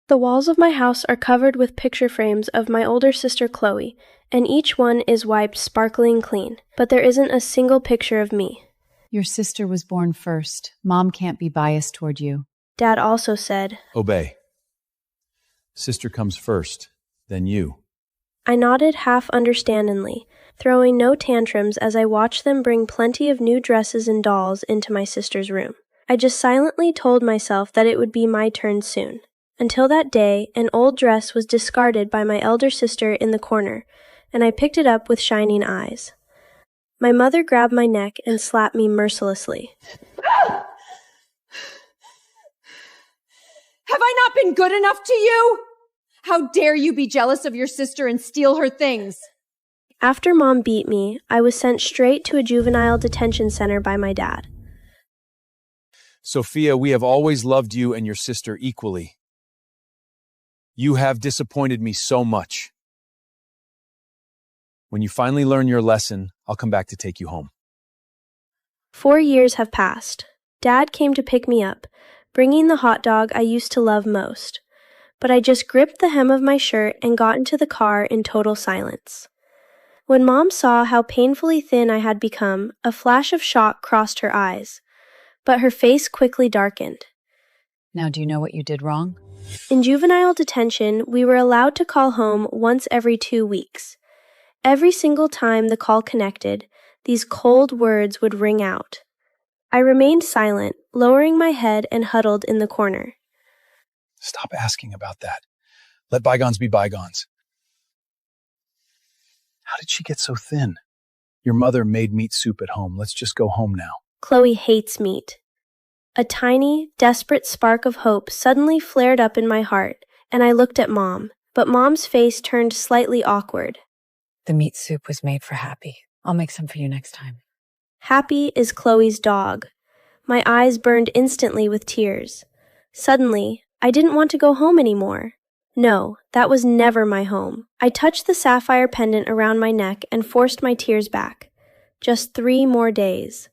The walls of my house are covered with picture frames of my older sister Chloe, and each one is wiped sparkling clean, but there isn't a single picture of me. Your sister was born first. Mom can't be biased toward you. Dad also said, Obey. Sister comes first, then you. I nodded half understandingly, throwing no tantrums as I watched them bring plenty of new dresses and dolls into my sister's room. I just silently told myself that it would be my turn soon. Until that day, an old dress was discarded by my elder sister in the corner, and I picked it up with shining eyes. My mother grabbed my neck and slapped me mercilessly. Have I not been good enough to you? How dare you be jealous of your sister and steal her things? After Mom beat me, I was sent straight to a juvenile detention center by my dad. Sophia, we have always loved you and your sister equally. You have disappointed me so much. When you finally learn your lesson, I'll come back to take you home. 4 years have passed. Dad came to pick me up, bringing the hot dog I used to love most. But I just gripped the hem of my shirt and got into the car in total silence. When Mom saw how painfully thin I had become, a flash of shock crossed her eyes, but her face quickly darkened. Now, do you know what you did wrong? In juvenile detention, we were allowed to call home once every 2 weeks. Every single time the call connected, these cold words would ring out. I remained silent, lowering my head and huddled in the corner. Stop asking about that. Let bygones be bygones. How did she get so thin? Your mother made meat soup at home. Let's just go home now. Chloe hates meat. A tiny, desperate spark of hope suddenly flared up in my heart, and I looked at Mom, but Mom's face turned slightly awkward. The meat soup was made for Happy. I'll make some for you next time. Happy is Chloe's dog. My eyes burned instantly with tears. Suddenly, I didn't want to go home anymore. No, that was never my home. I touched the sapphire pendant around my neck and forced my tears back. Just 3 more days.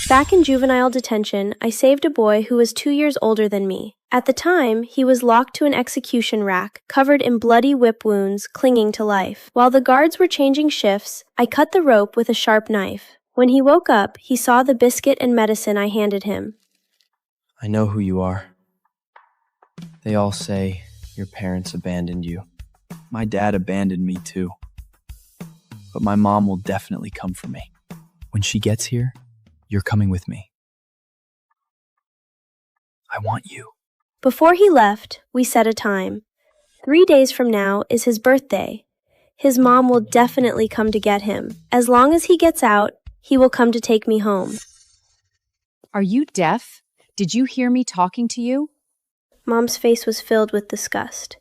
Back in juvenile detention, I saved a boy who was 2 years older than me. At the time, he was locked to an execution rack, covered in bloody whip wounds, clinging to life. While the guards were changing shifts, I cut the rope with a sharp knife. When he woke up, he saw the biscuit and medicine I handed him. I know who you are. They all say your parents abandoned you. My dad abandoned me too. But my mom will definitely come for me. When she gets here, you're coming with me. I want you. Before he left, we set a time. 3 days from now is his birthday. His mom will definitely come to get him. As long as he gets out, he will come to take me home. Are you deaf? Did you hear me talking to you? Mom's face was filled with disgust.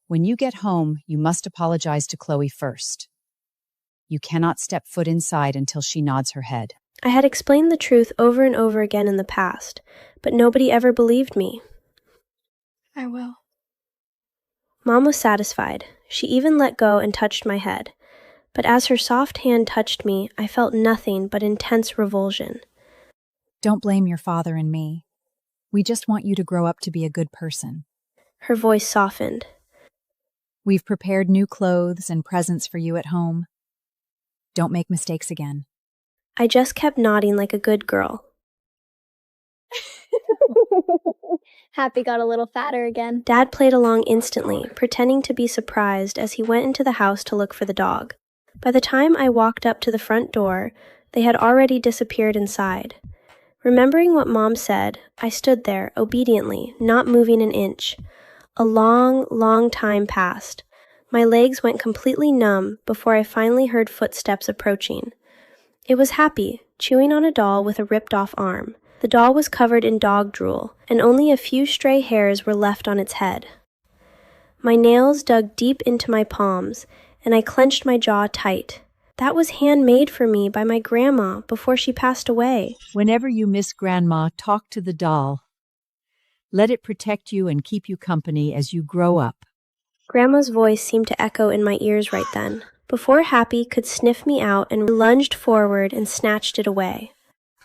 When you get home, you must apologize to Chloe first. You cannot step foot inside until she nods her head. I had explained the truth over and over again in the past, but nobody ever believed me. I will. Mom was satisfied. She even let go and touched my head. But as her soft hand touched me, I felt nothing but intense revulsion. Don't blame your father and me. We just want you to grow up to be a good person. Her voice softened. We've prepared new clothes and presents for you at home. Don't make mistakes again. I just kept nodding like a good girl. Happy got a little fatter again. Dad played along instantly, pretending to be surprised as he went into the house to look for the dog. By the time I walked up to the front door, they had already disappeared inside. Remembering what Mom said, I stood there, obediently, not moving an inch. A long, long time passed. My legs went completely numb before I finally heard footsteps approaching. It was Happy, chewing on a doll with a ripped-off arm. The doll was covered in dog drool, and only a few stray hairs were left on its head. My nails dug deep into my palms, and I clenched my jaw tight. That was handmade for me by my grandma before she passed away. Whenever you miss Grandma, talk to the doll. Let it protect you and keep you company as you grow up. Grandma's voice seemed to echo in my ears right then. Before Happy could sniff me out and lunged forward and snatched it away.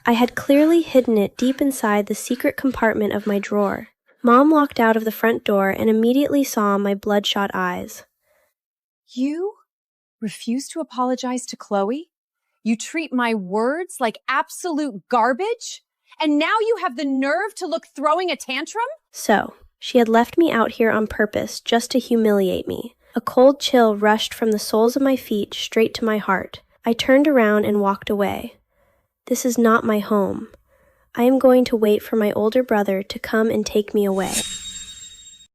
I had clearly hidden it deep inside the secret compartment of my drawer. Mom walked out of the front door and immediately saw my bloodshot eyes. You refuse to apologize to Chloe? You treat my words like absolute garbage? And now you have the nerve to look throwing a tantrum? So, she had left me out here on purpose just to humiliate me. A cold chill rushed from the soles of my feet straight to my heart. I turned around and walked away. This is not my home. I am going to wait for my older brother to come and take me away. Sophia!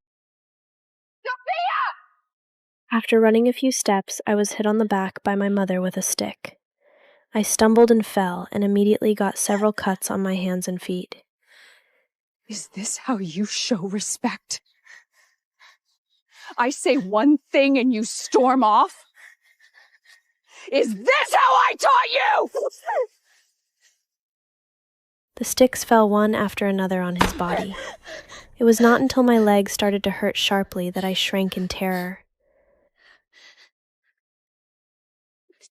After running a few steps, I was hit on the back by my mother with a stick. I stumbled and fell and immediately got several cuts on my hands and feet. Is this how you show respect? I say one thing and you storm off? Is this how I taught you? The sticks fell one after another on his body. It was not until my legs started to hurt sharply that I shrank in terror.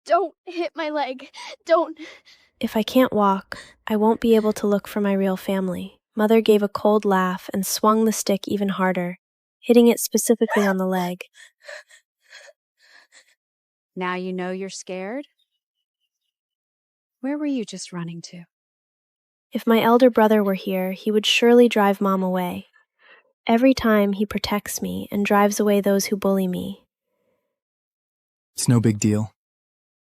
Don't hit my leg. Don't. If I can't walk, I won't be able to look for my real family. Mother gave a cold laugh and swung the stick even harder, hitting it specifically on the leg. Now you know you're scared? Where were you just running to? If my elder brother were here, he would surely drive Mom away. Every time he protects me and drives away those who bully me. It's no big deal.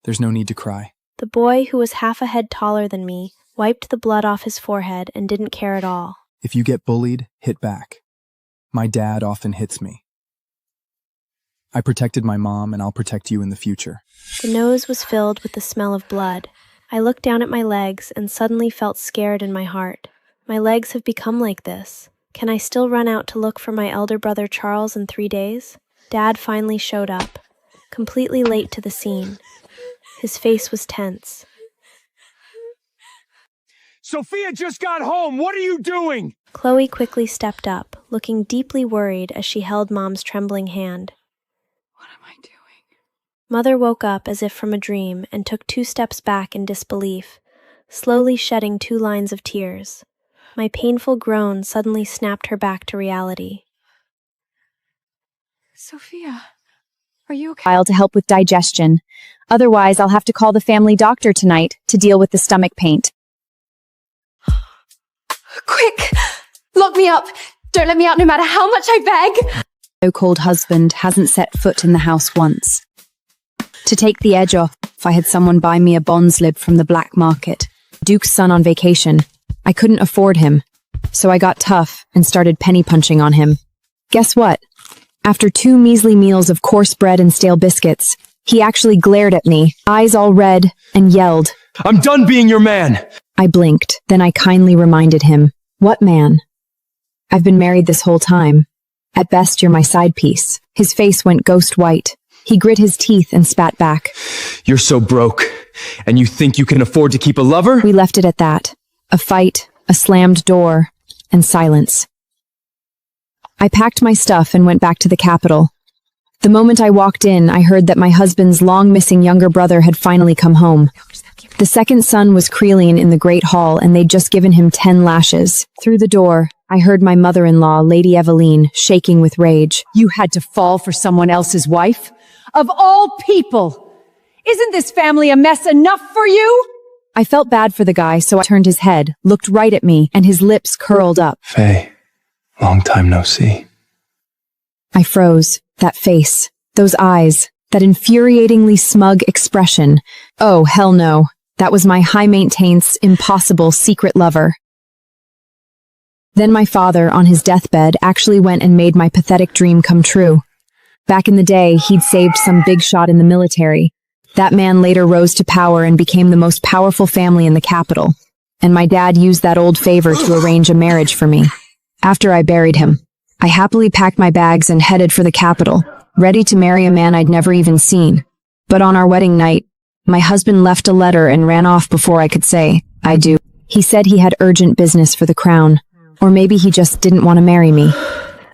There's no need to cry. The boy, who was half a head taller than me, wiped the blood off his forehead and didn't care at all. If you get bullied, hit back. My dad often hits me. I protected my mom, and I'll protect you in the future. The nose was filled with the smell of blood. I looked down at my legs and suddenly felt scared in my heart. My legs have become like this. Can I still run out to look for my elder brother Charles in 3 days? Dad finally showed up, completely late to the scene. His face was tense. Sophia just got home. What are you doing? Chloe quickly stepped up, looking deeply worried as she held Mom's trembling hand. What am I doing? Mother woke up as if from a dream and took 2 steps back in disbelief, slowly shedding 2 lines of tears. My painful groan suddenly snapped her back to reality. Sophia, are you okay? To help with digestion. Otherwise, I'll have to call the family doctor tonight to deal with the stomach pain. Quick! Lock me up! Don't let me out no matter how much I beg! So-called husband hasn't set foot in the house once. To take the edge off, I had someone buy me a bond slip from the black market. Duke's son on vacation. I couldn't afford him, so I got tough and started penny punching on him. Guess what? After 2 measly meals of coarse bread and stale biscuits, he actually glared at me, eyes all red, and yelled, I'm done being your man. I blinked, then I kindly reminded him, What man? I've been married this whole time. At best, you're my side piece. His face went ghost white. He grit his teeth and spat back. You're so broke, and you think you can afford to keep a lover? We left it at that. A fight, a slammed door, and silence. I packed my stuff and went back to the capital. The moment I walked in, I heard that my husband's long-missing younger brother had finally come home. The second son was creeling in the great hall, and they'd just given him 10 lashes. Through the door, I heard my mother-in-law, Lady Eveline, shaking with rage. You had to fall for someone else's wife? Of all people! Isn't this family a mess enough for you? I felt bad for the guy, so I turned his head, looked right at me, and his lips curled up. Faye, long time no see. I froze. That face, those eyes, that infuriatingly smug expression. Oh, hell no. That was my high-maintenance, impossible secret lover. Then my father, on his deathbed, actually went and made my pathetic dream come true. Back in the day, he'd saved some big shot in the military. That man later rose to power and became the most powerful family in the capital. And my dad used that old favor to arrange a marriage for me. After I buried him, I happily packed my bags and headed for the capital, ready to marry a man I'd never even seen. But on our wedding night, my husband left a letter and ran off before I could say, I do. He said he had urgent business for the crown, or maybe he just didn't want to marry me.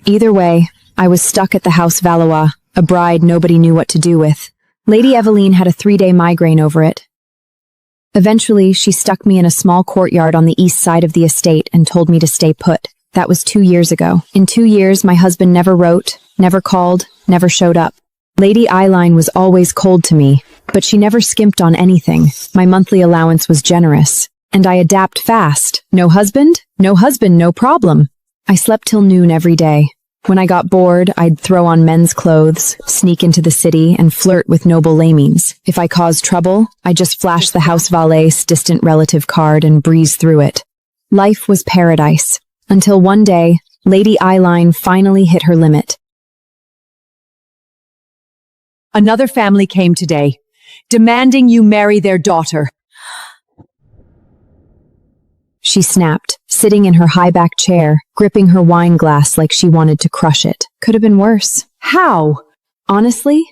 Either way, I was stuck at the House Valois, a bride nobody knew what to do with. Lady Eveline had a 3-day migraine over it. Eventually, she stuck me in a small courtyard on the east side of the estate and told me to stay put. That was 2 years ago. In 2 years, my husband never wrote, never called, never showed up. Lady Eyeline was always cold to me, but she never skimped on anything. My monthly allowance was generous, and I adapt fast. No husband? No husband, no problem. I slept till noon every day. When I got bored, I'd throw on men's clothes, sneak into the city, and flirt with noble lammies. If I caused trouble, I just flash the house valet's distant relative card and breeze through it. Life was paradise, until one day, Lady Eyeline finally hit her limit. Another family came today, demanding you marry their daughter. She snapped, sitting in her high-back chair, gripping her wine glass like she wanted to crush it. Could have been worse. How? Honestly,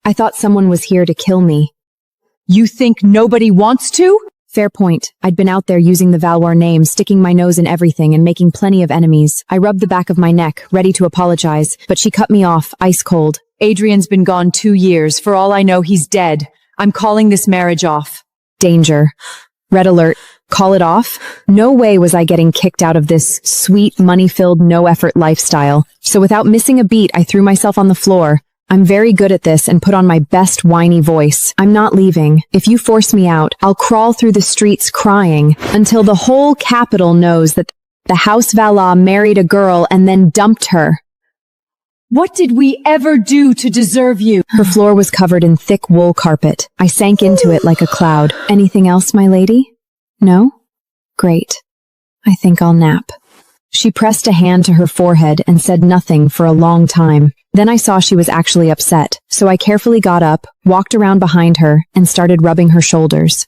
I thought someone was here to kill me. You think nobody wants to? Fair point. I'd been out there using the Valois name, sticking my nose in everything and making plenty of enemies. I rubbed the back of my neck, ready to apologize, but she cut me off, ice cold. Adrian's been gone 2 years. For all I know, he's dead. I'm calling this marriage off. Danger. Red alert. Call it off? No way was I getting kicked out of this sweet, money-filled, no-effort lifestyle. So without missing a beat, I threw myself on the floor. I'm very good at this and put on my best whiny voice. I'm not leaving. If you force me out, I'll crawl through the streets crying until the whole capital knows that the house Valois married a girl and then dumped her. What did we ever do to deserve you? Her floor was covered in thick wool carpet. I sank into it like a cloud. Anything else, my lady? No? Great. I think I'll nap. She pressed a hand to her forehead and said nothing for a long time. Then I saw she was actually upset, so I carefully got up, walked around behind her, and started rubbing her shoulders.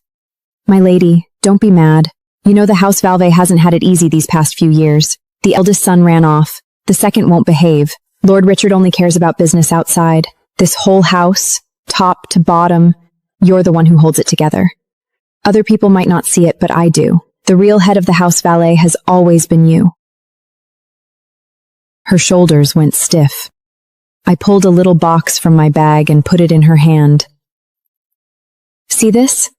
My lady, don't be mad. You know the house Valve hasn't had it easy these past few years. The eldest son ran off. The second won't behave. Lord Richard only cares about business outside. This whole house, top to bottom, you're the one who holds it together. Other people might not see it, but I do. The real head of the house valet has always been you. Her shoulders went stiff. I pulled a little box from my bag and put it in her hand. See this?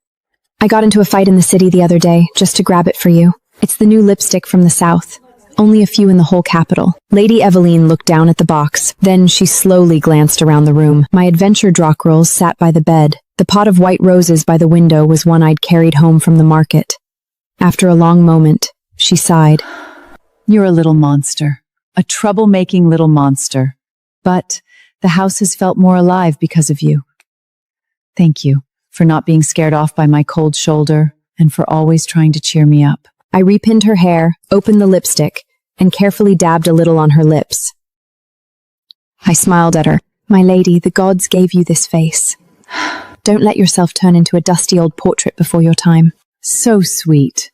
I got into a fight in the city the other day, just to grab it for you. It's the new lipstick from the south. Only a few in the whole capital. Lady Eveline looked down at the box. Then she slowly glanced around the room. My adventure drockrolls sat by the bed. The pot of white roses by the window was one I'd carried home from the market. After a long moment, she sighed. You're a little monster. A troublemaking little monster. But the house has felt more alive because of you. Thank you for not being scared off by my cold shoulder and for always trying to cheer me up. I repinned her hair, opened the lipstick, and carefully dabbed a little on her lips. I smiled at her. My lady, the gods gave you this face. Don't let yourself turn into a dusty old portrait before your time. So sweet.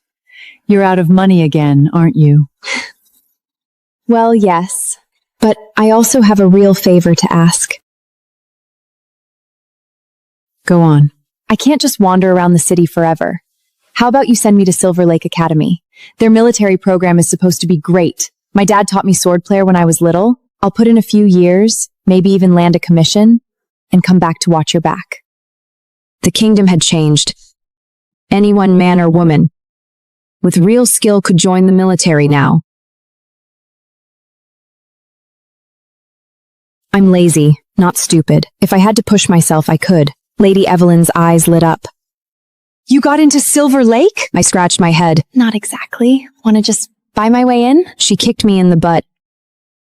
You're out of money again, aren't you? Well, yes. But I also have a real favor to ask. Go on. I can't just wander around the city forever. How about you send me to Silver Lake Academy? Their military program is supposed to be great. My dad taught me swordplay when I was little. I'll put in a few years, maybe even land a commission, and come back to watch your back. The kingdom had changed. Anyone, man or woman, with real skill could join the military now. I'm lazy, not stupid. If I had to push myself, I could. Lady Evelyn's eyes lit up. You got into Silver Lake? I scratched my head. Not exactly. Want to just buy my way in? She kicked me in the butt.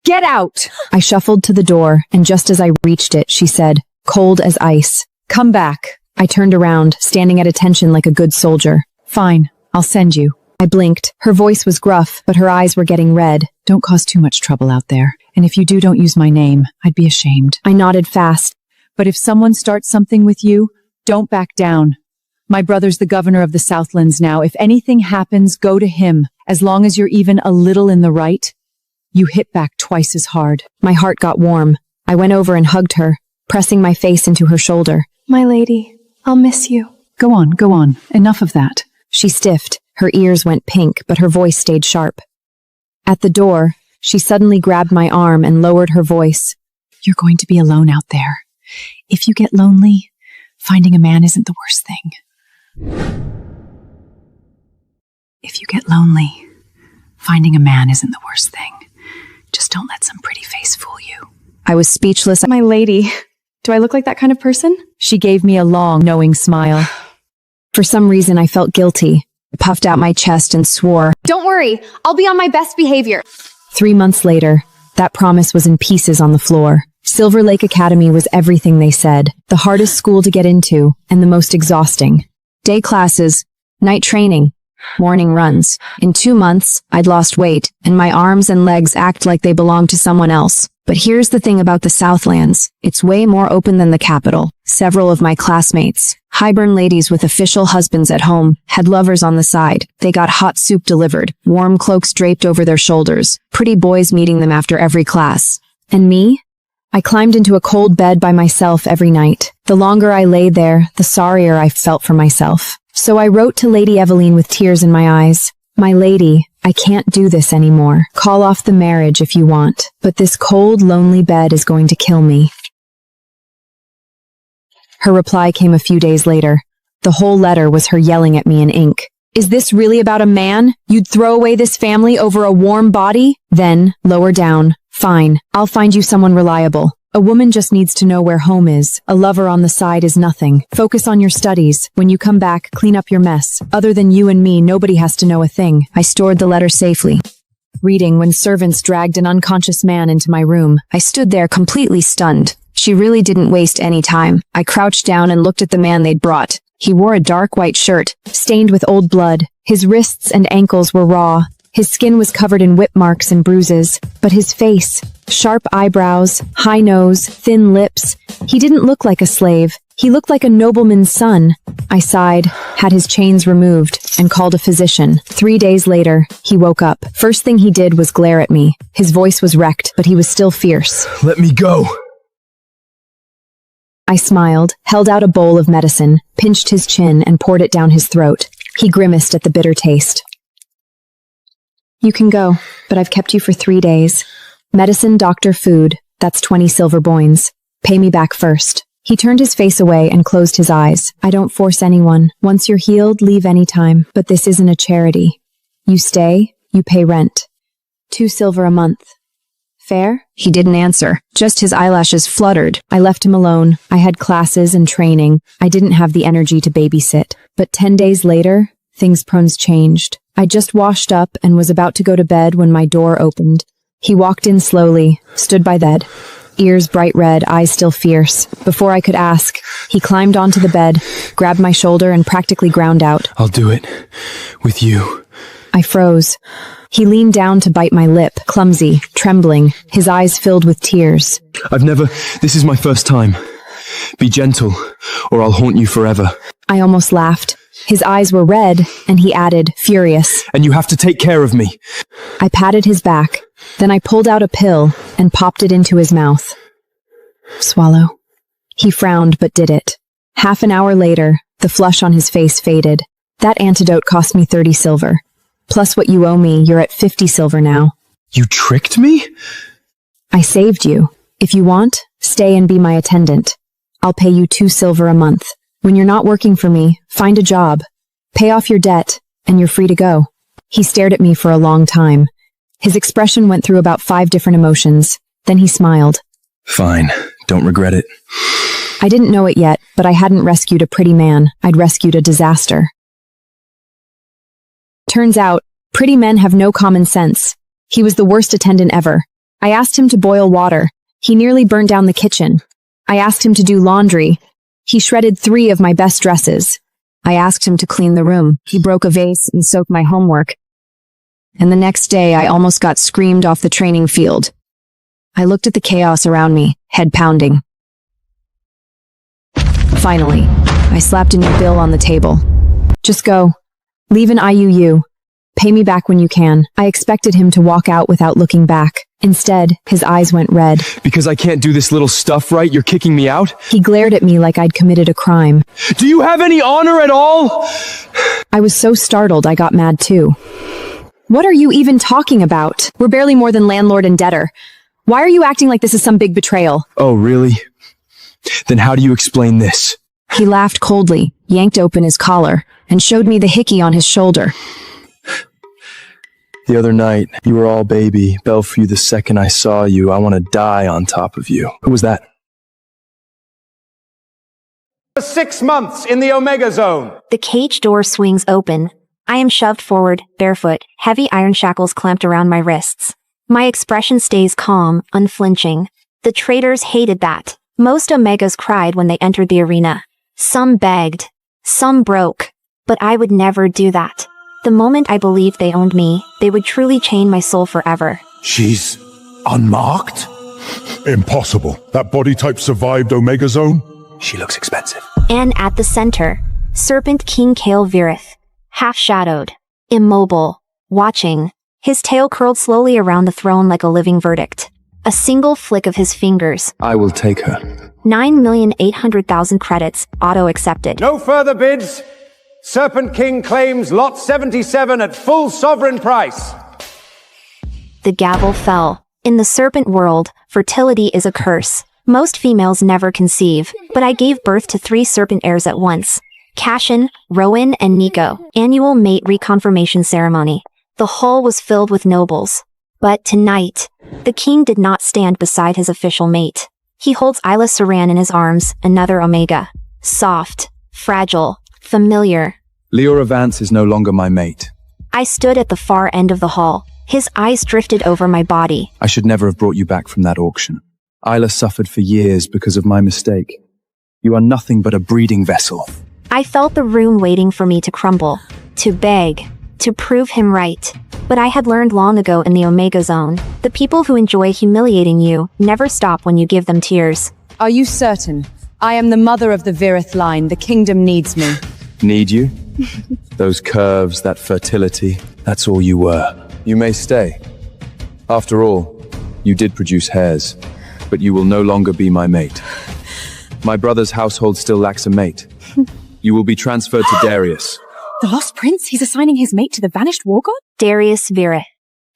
Get out! I shuffled to the door, and just as I reached it, she said, cold as ice, come back. I turned around, standing at attention like a good soldier. Fine, I'll send you. I blinked. Her voice was gruff, but her eyes were getting red. Don't cause too much trouble out there. And if you do, don't use my name. I'd be ashamed. I nodded fast. But if someone starts something with you, don't back down. My brother's the governor of the Southlands now. If anything happens, go to him. As long as you're even a little in the right, you hit back twice as hard. My heart got warm. I went over and hugged her, pressing my face into her shoulder. My lady, I'll miss you. Go on, go on. Enough of that. She stiffed. Her ears went pink, but her voice stayed sharp. At the door, she suddenly grabbed my arm and lowered her voice. You're going to be alone out there. If you get lonely, finding a man isn't the worst thing. If you get lonely, Finding a man isn't the worst thing. Just don't let some pretty face fool you. I was speechless. My lady, do I look like that kind of person? She gave me a long, knowing smile. For some reason, I felt guilty. I puffed out my chest and swore. Don't worry, I'll be on my best behavior. 3 months later, that promise was in pieces on the floor. Silver Lake Academy was everything they said, the hardest school to get into, and the most exhausting. Day classes, night training, morning runs. In 2 months, I'd lost weight, and my arms and legs act like they belonged to someone else. But here's the thing about the Southlands. It's way more open than the capital. Several of my classmates, highborn ladies with official husbands at home, had lovers on the side. They got hot soup delivered, warm cloaks draped over their shoulders, pretty boys meeting them after every class. And me? I climbed into a cold bed by myself every night. The longer I lay there, the sorrier I felt for myself. So I wrote to Lady Eveline with tears in my eyes. My lady, I can't do this anymore. Call off the marriage if you want, but this cold, lonely bed is going to kill me. Her reply came a few days later. The whole letter was her yelling at me in ink. Is this really about a man? You'd throw away this family over a warm body? Then, lower down. Fine, I'll find you someone reliable. A woman just needs to know where home is. A lover on the side is nothing. Focus on your studies. When you come back, clean up your mess. Other than you and me, nobody has to know a thing. I stored the letter safely. Reading when servants dragged an unconscious man into my room. I stood there completely stunned. She really didn't waste any time. I crouched down and looked at the man they'd brought. He wore a dark white shirt, stained with old blood. His wrists and ankles were raw. His skin was covered in whip marks and bruises. But his face, sharp eyebrows, high nose, thin lips. He didn't look like a slave. He looked like a nobleman's son. I sighed, had his chains removed, and called a physician. 3 days later, he woke up. First thing he did was glare at me. His voice was wrecked, but he was still fierce. Let me go. I smiled, held out a bowl of medicine, pinched his chin, and poured it down his throat. He grimaced at the bitter taste. You can go, but I've kept you for 3 days. Medicine, doctor, food. That's 20 silver boins. Pay me back first. He turned his face away and closed his eyes. I don't force anyone. Once you're healed, leave anytime. But this isn't a charity. You stay, you pay rent. 2 silver a month. Fair? He didn't answer. Just his eyelashes fluttered. I left him alone. I had classes and training. I didn't have the energy to babysit. But 10 days later, things changed. I just washed up and was about to go to bed when my door opened. He walked in slowly, stood by the bed, ears bright red, eyes still fierce. Before I could ask, he climbed onto the bed, grabbed my shoulder, and practically ground out. I'll do it. With you. I froze. He leaned down to bite my lip, clumsy, trembling, his eyes filled with tears. This is my first time. Be gentle, or I'll haunt you forever. I almost laughed. His eyes were red, and he added, furious. And you have to take care of me. I patted his back. Then I pulled out a pill and popped it into his mouth. Swallow. He frowned but did it. Half an hour later, the flush on his face faded. That antidote cost me 30 silver. Plus what you owe me, you're at 50 silver now. You tricked me? I saved you. If you want, stay and be my attendant. I'll pay you 2 silver a month. When you're not working for me, find a job. Pay off your debt, and you're free to go. He stared at me for a long time. His expression went through about 5 different emotions. Then he smiled. Fine. Don't regret it. I didn't know it yet, but I hadn't rescued a pretty man. I'd rescued a disaster. Turns out, pretty men have no common sense. He was the worst attendant ever. I asked him to boil water. He nearly burned down the kitchen. I asked him to do laundry. He shredded 3 of my best dresses. I asked him to clean the room. He broke a vase and soaked my homework. And the next day, I almost got screamed off the training field. I looked at the chaos around me, head pounding. Finally, I slapped a new bill on the table. Just go. Leave an IUU. Pay me back when you can. I expected him to walk out without looking back. Instead, his eyes went red. Because I can't do this little stuff right, you're kicking me out? He glared at me like I'd committed a crime. Do you have any honor at all? I was so startled I got mad too. What are you even talking about? We're barely more than landlord and debtor. Why are you acting like this is some big betrayal? Oh, really? Then how do you explain this? He laughed coldly, yanked open his collar, and showed me the hickey on his shoulder. The other night, you were all baby. Belfry, the second I saw you, I want to die on top of you. Who was that? 6 months in the Omega Zone. The cage door swings open. I am shoved forward, barefoot, heavy iron shackles clamped around my wrists. My expression stays calm, unflinching. The traitors hated that. Most Omegas cried when they entered the arena. Some begged. Some broke. But I would never do that. The moment I believed they owned me, they would truly chain my soul forever. She's unmarked? Impossible. That body type survived Omega Zone? She looks expensive. And at the center, Serpent King Kael Virith, half-shadowed, immobile, watching, his tail curled slowly around the throne like a living verdict. A single flick of his fingers. I will take her. 9,800,000 credits, auto-accepted. No further bids. Serpent King claims lot 77 at full sovereign price. The gavel fell. In the serpent world, fertility is a curse. Most females never conceive, but I gave birth to 3 serpent heirs at once. Cashin, Rowan, and Nico. Annual mate reconfirmation ceremony. The hall was filled with nobles. But tonight, the king did not stand beside his official mate. He holds Isla Saran in his arms, another Omega. Soft, fragile, familiar. Leora Vance is no longer my mate. I stood at the far end of the hall. His eyes drifted over my body. I should never have brought you back from that auction. Isla suffered for years because of my mistake. You are nothing but a breeding vessel. I felt the room waiting for me to crumble, to beg, to prove him right. But I had learned long ago in the Omega Zone, the people who enjoy humiliating you never stop when you give them tears. Are you certain? I am the mother of the Virith line. The kingdom needs me. Need you? Those curves, that fertility, that's all you were. You may stay. After all, you did produce heirs, but you will no longer be my mate. My brother's household still lacks a mate. You will be transferred to Darius. The Lost Prince? He's assigning his mate to the vanished war god? Darius Virith,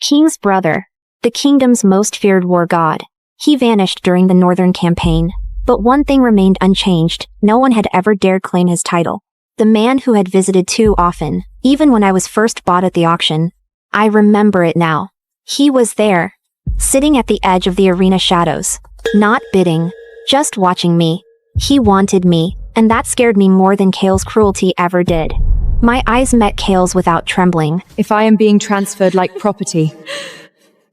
king's brother, the kingdom's most feared war god. He vanished during the Northern Campaign. But one thing remained unchanged. No one had ever dared claim his title. The man who had visited too often, even when I was first bought at the auction. I remember it now. He was there, sitting at the edge of the arena shadows, not bidding, just watching me. He wanted me, and that scared me more than Kael's cruelty ever did. My eyes met Kael's without trembling. If I am being transferred like property,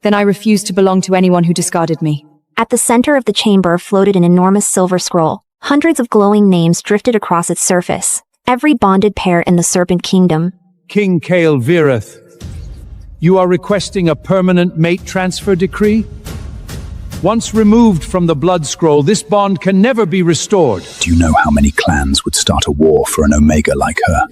then I refuse to belong to anyone who discarded me. At the center of the chamber floated an enormous silver scroll. Hundreds of glowing names drifted across its surface. Every bonded pair in the Serpent Kingdom. King Kael Virith, you are requesting a permanent mate transfer decree? Once removed from the blood scroll, this bond can never be restored. Do you know how many clans would start a war for an Omega like her?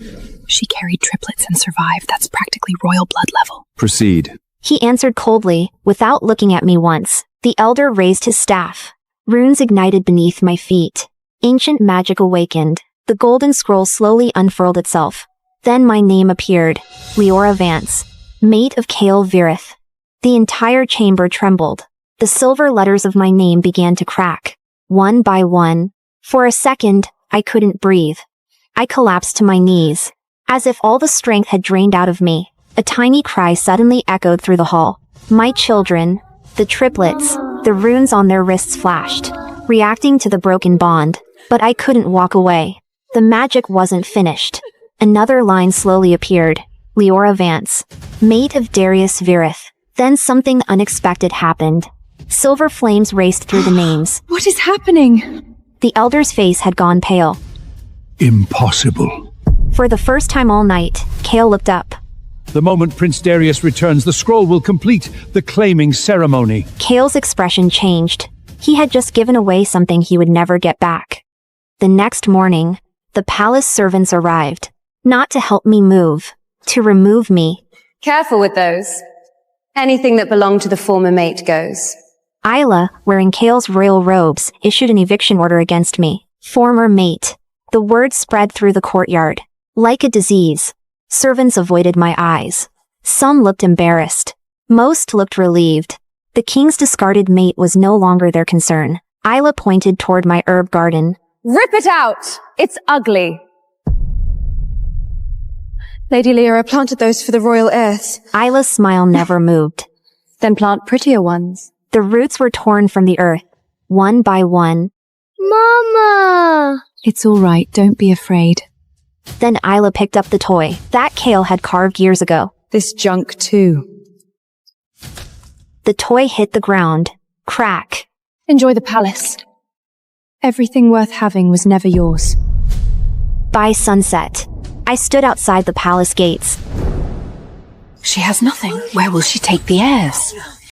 She carried triplets and survived. That's practically royal blood level. Proceed. He answered coldly, without looking at me once. The elder raised his staff. Runes ignited beneath my feet. Ancient magic awakened. The golden scroll slowly unfurled itself. Then my name appeared. Leora Vance, mate of Kael Virith. The entire chamber trembled. The silver letters of my name began to crack, one by one. For a second, I couldn't breathe. I collapsed to my knees. As if all the strength had drained out of me, a tiny cry suddenly echoed through the hall. My children, the triplets, the runes on their wrists flashed, reacting to the broken bond. But I couldn't walk away. The magic wasn't finished. Another line slowly appeared. Leora Vance, mate of Darius Virith. Then something unexpected happened. Silver flames raced through the names. What is happening? The elder's face had gone pale. Impossible. For the first time all night, Kael looked up. The moment Prince Darius returns, the scroll will complete the claiming ceremony. Kael's expression changed. He had just given away something he would never get back. The next morning, the palace servants arrived. Not to help me move, to remove me. Careful with those. Anything that belonged to the former mate goes. Isla, wearing Kael's royal robes, issued an eviction order against me. Former mate. The word spread through the courtyard. Like a disease. Servants avoided my eyes. Some looked embarrassed. Most looked relieved. The king's discarded mate was no longer their concern. Isla pointed toward my herb garden. Rip it out! It's ugly. Lady Lyra planted those for the royal heirs. Isla's smile never moved. Then plant prettier ones. The roots were torn from the earth, one by one. Mama! It's all right, don't be afraid. Then Isla picked up the toy that Kale had carved years ago. This junk too. The toy hit the ground. Crack. Enjoy the palace. Everything worth having was never yours. By sunset, I stood outside the palace gates. She has nothing. Where will she take the heirs?